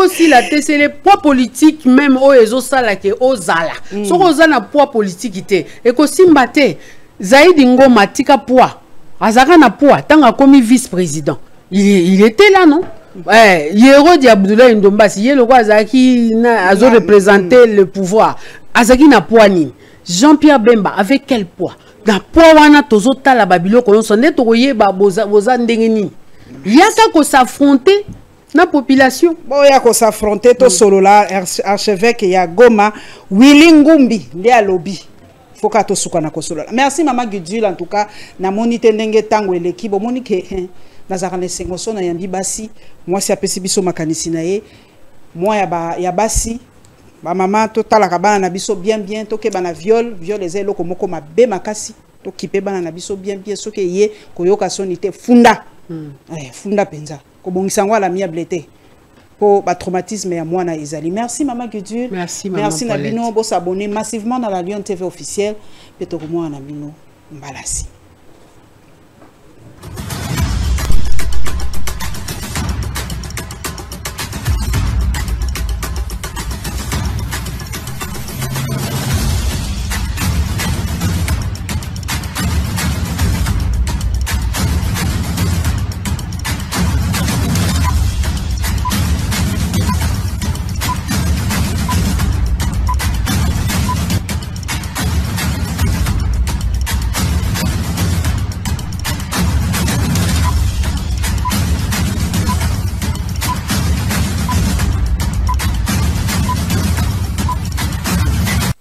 B: si la té c'est les poids politiques même o ezo sala ke ozala so ozana poids politique té et ko simbate Zaïdi Ngoma tika poids azaka na poids tanga komi vice-président. Il était là, non? Yero di Abdoulaye Ndombasi, il a représenté le pouvoir. Azaki na poignée. Jean-Pierre Bemba, avec quel poids? Na poids wana tozota la Babylone qu'on s'en est toyé ba boza ndengeni. Il y a qu'à s'affronter na population.
A: Bon, il y a qu'à s'affronter to solo là archevêque ya Goma Willy Ngumbi le lobby. Faut qu'à to suka na ko solo. Merci maman Gudule en tout cas na monité ndenge tango eleki bo monike nazarane sengoso na yambi basi moi si apesi biso makanisi na ye moi ya basi ba maman to talaka bana na biso bien to ke bana viol ezelo ko moko mabe makasi to kipe bana na biso bien soke ye koyoka sonité funda funda penza ko bongisa ngwa la miablete pour ba traumatisme ya mwana ezali. Merci maman Gudule,
B: merci maman,
A: merci na bino bo s'abonner massivement dans la Lyon TV officielle peto ko mwana bino mbalasi.